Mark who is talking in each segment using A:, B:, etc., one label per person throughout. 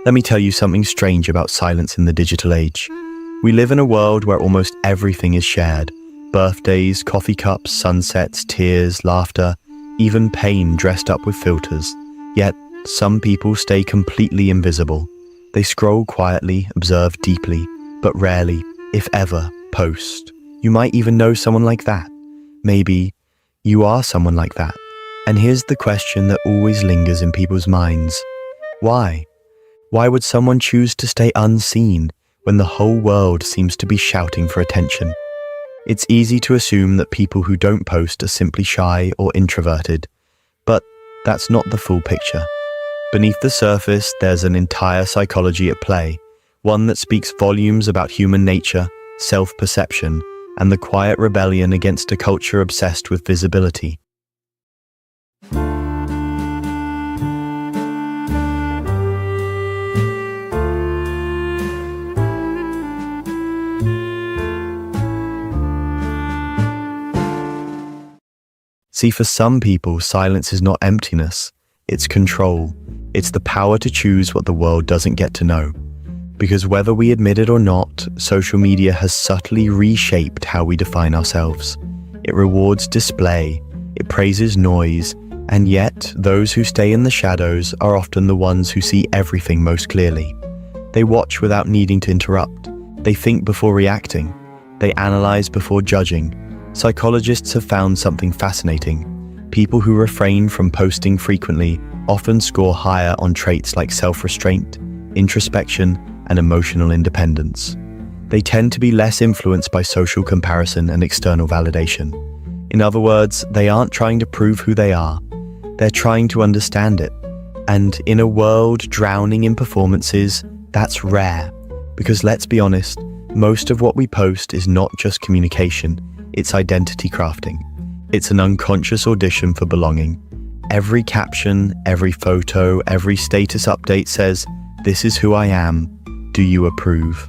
A: Let me tell you something strange about silence in the digital age. We live in a world where almost everything is shared. Birthdays, coffee cups, sunsets, tears, laughter, even pain dressed up with filters. Yet, some people stay completely invisible. They scroll quietly, observe deeply, but rarely, if ever, post. You might even know someone like that. Maybe you are someone like that. And here's the question that always lingers in people's minds. Why? Why would someone choose to stay unseen when the whole world seems to be shouting for attention? It's easy to assume that people who don't post are simply shy or introverted, but that's not the full picture. Beneath the surface, there's an entire psychology at play, one that speaks volumes about human nature, self-perception, and the quiet rebellion against a culture obsessed with visibility. See, for some people, silence is not emptiness, it's control. It's the power to choose what the world doesn't get to know. Because whether we admit it or not, social media has subtly reshaped how we define ourselves. It rewards display, it praises noise, and yet those who stay in the shadows are often the ones who see everything most clearly. They watch without needing to interrupt. They think before reacting. They analyze before judging. Psychologists have found something fascinating. People who refrain from posting frequently often score higher on traits like self-restraint, introspection, and emotional independence. They tend to be less influenced by social comparison and external validation. In other words, they aren't trying to prove who they are. They're trying to understand it. And in a world drowning in performances, that's rare. Because let's be honest, most of what we post is not just communication, it's identity crafting. It's an unconscious audition for belonging. Every caption, every photo, every status update says, "This is who I am. Do you approve?"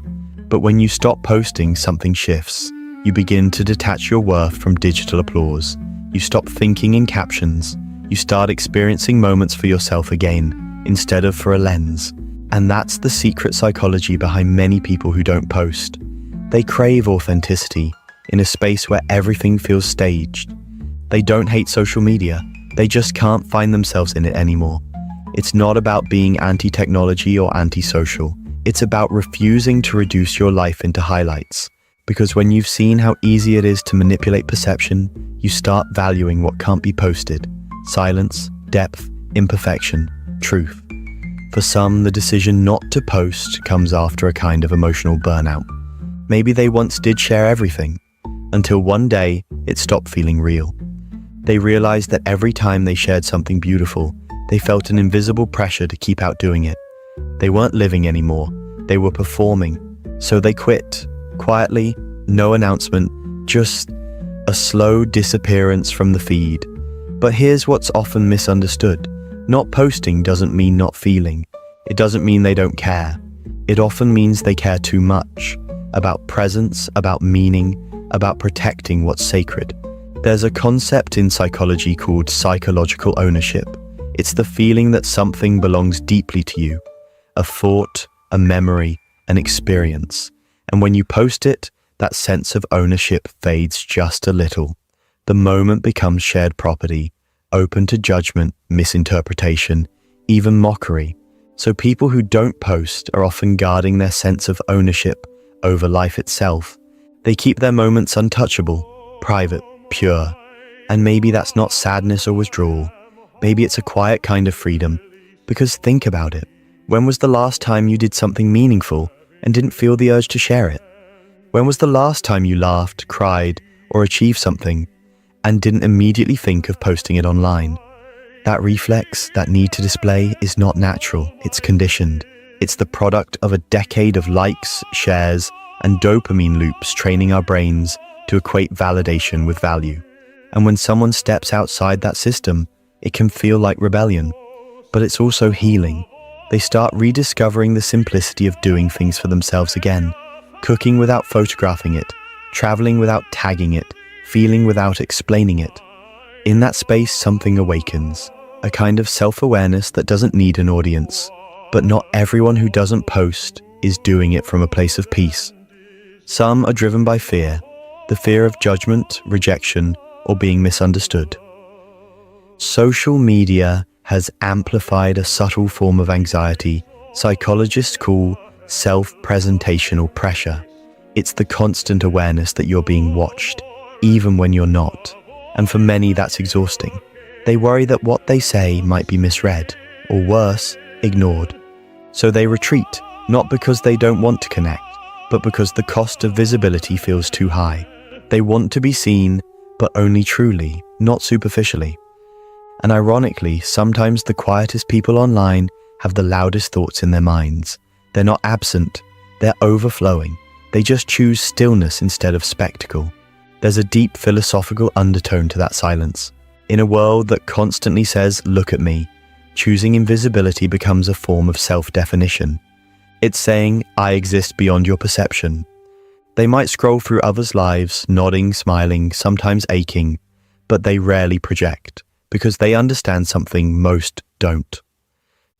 A: But when you stop posting, something shifts. You begin to detach your worth from digital applause. You stop thinking in captions. You start experiencing moments for yourself again, instead of for a lens. And that's the secret psychology behind many people who don't post. They crave authenticity in a space where everything feels staged. They don't hate social media. They just can't find themselves in it anymore. It's not about being anti-technology or anti-social. It's about refusing to reduce your life into highlights. Because when you've seen how easy it is to manipulate perception, you start valuing what can't be posted. Silence, depth, imperfection, truth. For some, the decision not to post comes after a kind of emotional burnout. Maybe they once did share everything, until one day it stopped feeling real. They realized that every time they shared something beautiful, they felt an invisible pressure to keep outdoing it. They weren't living anymore, they were performing. So they quit, quietly, no announcement, just a slow disappearance from the feed. But here's what's often misunderstood. Not posting doesn't mean not feeling. It doesn't mean they don't care. It often means they care too much. About presence, about meaning, about protecting what's sacred. There's a concept in psychology called psychological ownership. It's the feeling that something belongs deeply to you. A thought, a memory, an experience. And when you post it, that sense of ownership fades just a little. The moment becomes shared property, open to judgment, misinterpretation, even mockery. So people who don't post are often guarding their sense of ownership over life itself. They keep their moments untouchable, private, pure. And maybe that's not sadness or withdrawal. Maybe it's a quiet kind of freedom. Because think about it. When was the last time you did something meaningful and didn't feel the urge to share it? When was the last time you laughed, cried, or achieved something and didn't immediately think of posting it online? That reflex, that need to display, is not natural, it's conditioned. It's the product of a decade of likes, shares, and dopamine loops training our brains to equate validation with value. And when someone steps outside that system, it can feel like rebellion. But it's also healing. They start rediscovering the simplicity of doing things for themselves again. Cooking without photographing it, traveling without tagging it, feeling without explaining it. In that space, something awakens, a kind of self-awareness that doesn't need an audience. But not everyone who doesn't post is doing it from a place of peace. Some are driven by fear, the fear of judgment, rejection, or being misunderstood. Social media has amplified a subtle form of anxiety psychologists call self-presentational pressure. It's the constant awareness that you're being watched, even when you're not. And for many, that's exhausting. They worry that what they say might be misread, or worse, ignored. So they retreat, not because they don't want to connect, but because the cost of visibility feels too high. They want to be seen, but only truly, not superficially. And ironically, sometimes the quietest people online have the loudest thoughts in their minds. They're not absent, they're overflowing. They just choose stillness instead of spectacle. There's a deep philosophical undertone to that silence. In a world that constantly says, "Look at me," choosing invisibility becomes a form of self-definition. It's saying, "I exist beyond your perception." They might scroll through others' lives, nodding, smiling, sometimes aching, but they rarely project, because they understand something most don't.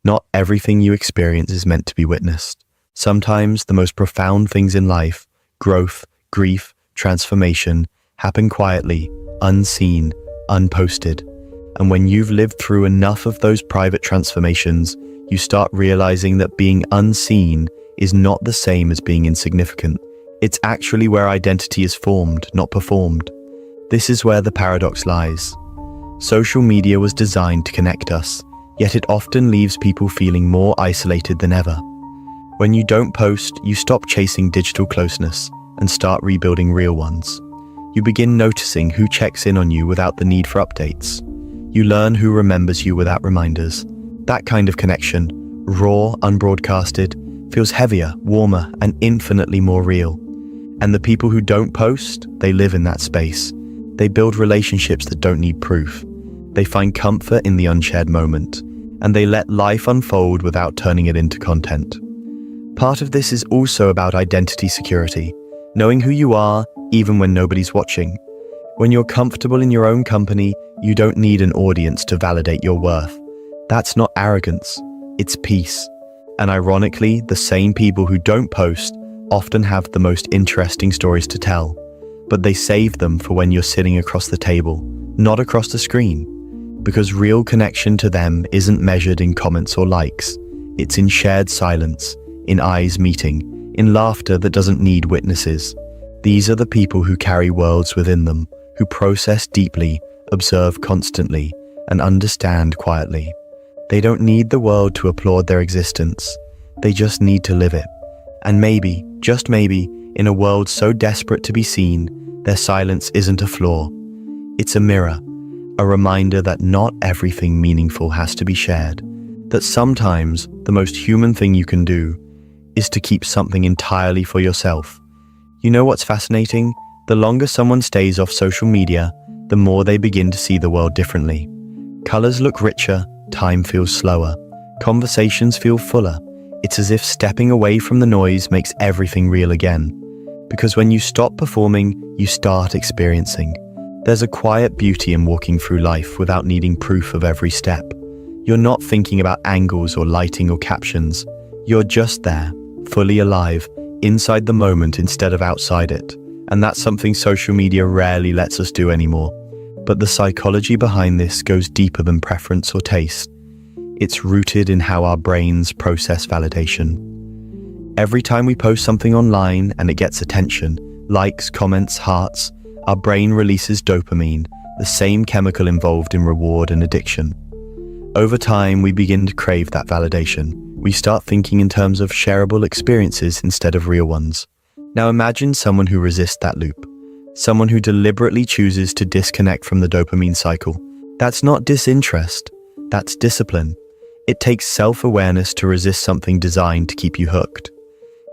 A: Not everything you experience is meant to be witnessed. Sometimes the most profound things in life, growth, grief, transformation, happen quietly, unseen, unposted. And when you've lived through enough of those private transformations, you start realizing that being unseen is not the same as being insignificant. It's actually where identity is formed, not performed. This is where the paradox lies. Social media was designed to connect us, yet it often leaves people feeling more isolated than ever. When you don't post, you stop chasing digital closeness and start rebuilding real ones. You begin noticing who checks in on you without the need for updates. You learn who remembers you without reminders. That kind of connection, raw, unbroadcasted, feels heavier, warmer, and infinitely more real. And the people who don't post, they live in that space. They build relationships that don't need proof. They find comfort in the unshared moment, and they let life unfold without turning it into content. Part of this is also about identity security, knowing who you are even when nobody's watching. When you're comfortable in your own company, you don't need an audience to validate your worth. That's not arrogance, it's peace. And ironically, the same people who don't post often have the most interesting stories to tell, but they save them for when you're sitting across the table, not across the screen. Because real connection to them isn't measured in comments or likes. It's in shared silence, in eyes meeting, in laughter that doesn't need witnesses. These are the people who carry worlds within them, who process deeply, observe constantly, and understand quietly. They don't need the world to applaud their existence. They just need to live it. And maybe, just maybe, in a world so desperate to be seen, their silence isn't a flaw. It's a mirror, a reminder that not everything meaningful has to be shared, that sometimes the most human thing you can do is to keep something entirely for yourself. You know what's fascinating? The longer someone stays off social media, the more they begin to see the world differently. Colors look richer, time feels slower, conversations feel fuller. It's as if stepping away from the noise makes everything real again. Because when you stop performing, you start experiencing. There's a quiet beauty in walking through life without needing proof of every step. You're not thinking about angles or lighting or captions. You're just there, fully alive, inside the moment instead of outside it. And that's something social media rarely lets us do anymore. But the psychology behind this goes deeper than preference or taste. It's rooted in how our brains process validation. Every time we post something online and it gets attention, likes, comments, hearts, our brain releases dopamine, the same chemical involved in reward and addiction. Over time, we begin to crave that validation. We start thinking in terms of shareable experiences instead of real ones. Now imagine someone who resists that loop. Someone who deliberately chooses to disconnect from the dopamine cycle. That's not disinterest, that's discipline. It takes self-awareness to resist something designed to keep you hooked.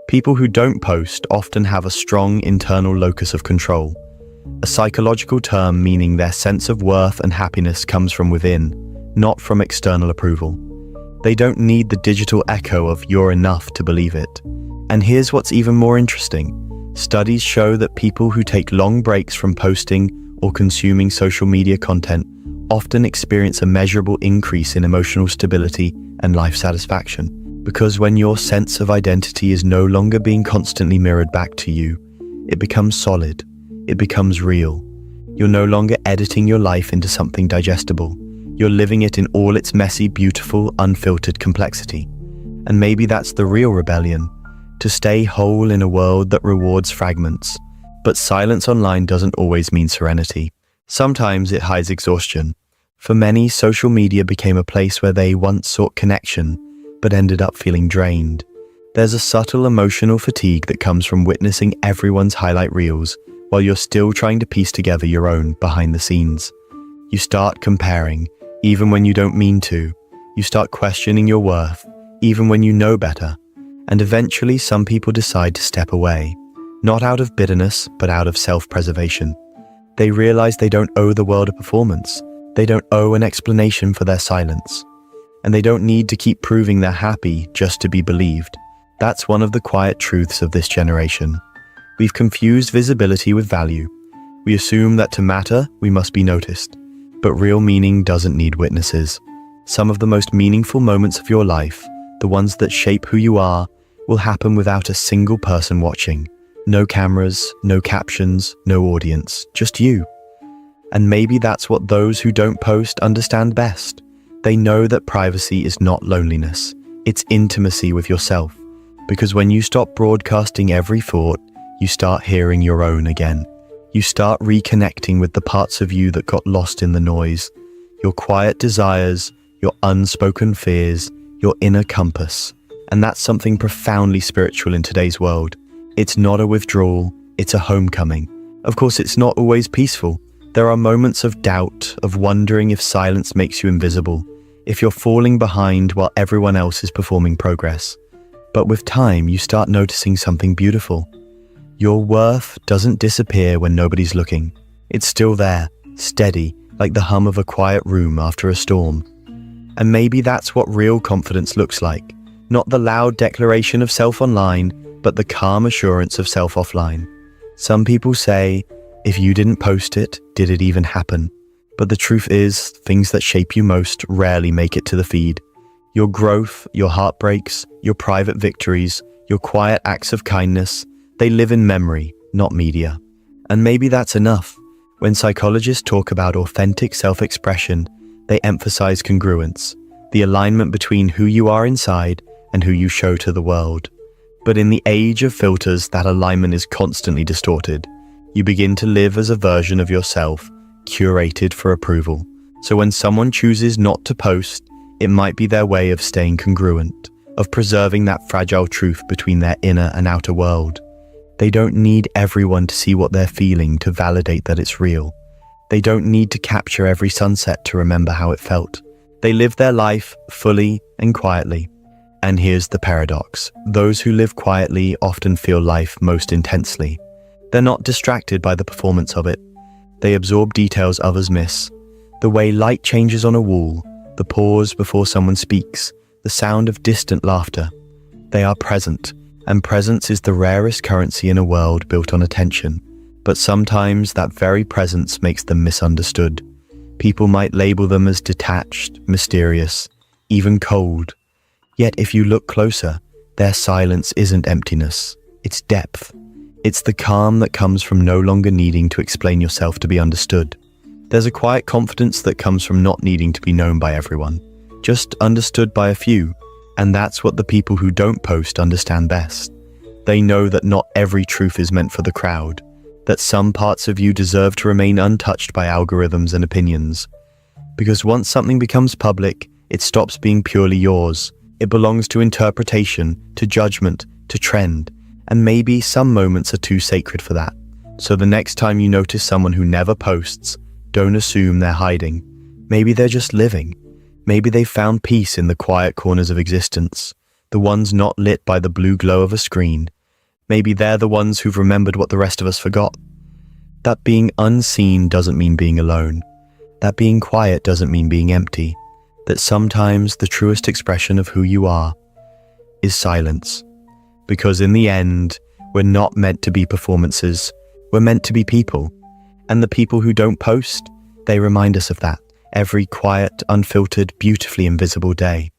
A: People who don't post often have a strong internal locus of control, a psychological term meaning their sense of worth and happiness comes from within, not from external approval. They don't need the digital echo of "you're enough" to believe it. And here's what's even more interesting. Studies show that people who take long breaks from posting or consuming social media content often experience a measurable increase in emotional stability and life satisfaction. Because when your sense of identity is no longer being constantly mirrored back to you, it becomes solid, it becomes real. You're no longer editing your life into something digestible. You're living it in all its messy, beautiful, unfiltered complexity. And maybe that's the real rebellion, to stay whole in a world that rewards fragments. But silence online doesn't always mean serenity. Sometimes it hides exhaustion. For many, social media became a place where they once sought connection, but ended up feeling drained. There's a subtle emotional fatigue that comes from witnessing everyone's highlight reels, while you're still trying to piece together your own behind the scenes. You start comparing, even when you don't mean to. You start questioning your worth, even when you know better. And eventually, some people decide to step away, not out of bitterness, but out of self-preservation. They realize they don't owe the world a performance. They don't owe an explanation for their silence. And they don't need to keep proving they're happy just to be believed. That's one of the quiet truths of this generation. We've confused visibility with value. We assume that to matter, we must be noticed. But real meaning doesn't need witnesses. Some of the most meaningful moments of your life, the ones that shape who you are, will happen without a single person watching. No cameras, no captions, no audience, just you. And maybe that's what those who don't post understand best. They know that privacy is not loneliness, it's intimacy with yourself. Because when you stop broadcasting every thought, you start hearing your own again. You start reconnecting with the parts of you that got lost in the noise, your quiet desires, your unspoken fears, your inner compass. And that's something profoundly spiritual in today's world. It's not a withdrawal, it's a homecoming. Of course, it's not always peaceful. There are moments of doubt, of wondering if silence makes you invisible, if you're falling behind while everyone else is performing progress. But with time, you start noticing something beautiful. Your worth doesn't disappear when nobody's looking. It's still there, steady, like the hum of a quiet room after a storm. And maybe that's what real confidence looks like. Not the loud declaration of self online, but the calm assurance of self offline. Some people say, if you didn't post it, did it even happen? But the truth is, things that shape you most rarely make it to the feed. Your growth, your heartbreaks, your private victories, your quiet acts of kindness, they live in memory, not media. And maybe that's enough. When psychologists talk about authentic self-expression, they emphasize congruence, the alignment between who you are inside and who you show to the world. But in the age of filters, that alignment is constantly distorted. You begin to live as a version of yourself, curated for approval. So when someone chooses not to post, it might be their way of staying congruent, of preserving that fragile truth between their inner and outer world. They don't need everyone to see what they're feeling to validate that it's real. They don't need to capture every sunset to remember how it felt. They live their life fully and quietly. And here's the paradox. Those who live quietly often feel life most intensely. They're not distracted by the performance of it. They absorb details others miss. The way light changes on a wall, the pause before someone speaks, the sound of distant laughter. They are present, and presence is the rarest currency in a world built on attention. But sometimes that very presence makes them misunderstood. People might label them as detached, mysterious, even cold. Yet if you look closer, their silence isn't emptiness, it's depth. It's the calm that comes from no longer needing to explain yourself to be understood. There's a quiet confidence that comes from not needing to be known by everyone, just understood by a few. And that's what the people who don't post understand best. They know that not every truth is meant for the crowd, that some parts of you deserve to remain untouched by algorithms and opinions. Because once something becomes public, it stops being purely yours. It belongs to interpretation, to judgment, to trend. And maybe some moments are too sacred for that. So the next time you notice someone who never posts, don't assume they're hiding. Maybe they're just living. Maybe they've found peace in the quiet corners of existence, the ones not lit by the blue glow of a screen. Maybe they're the ones who've remembered what the rest of us forgot. That being unseen doesn't mean being alone. That being quiet doesn't mean being empty. That sometimes the truest expression of who you are is silence. Because in the end, we're not meant to be performances. We're meant to be people. And the people who don't post, they remind us of that every quiet, unfiltered, beautifully invisible day.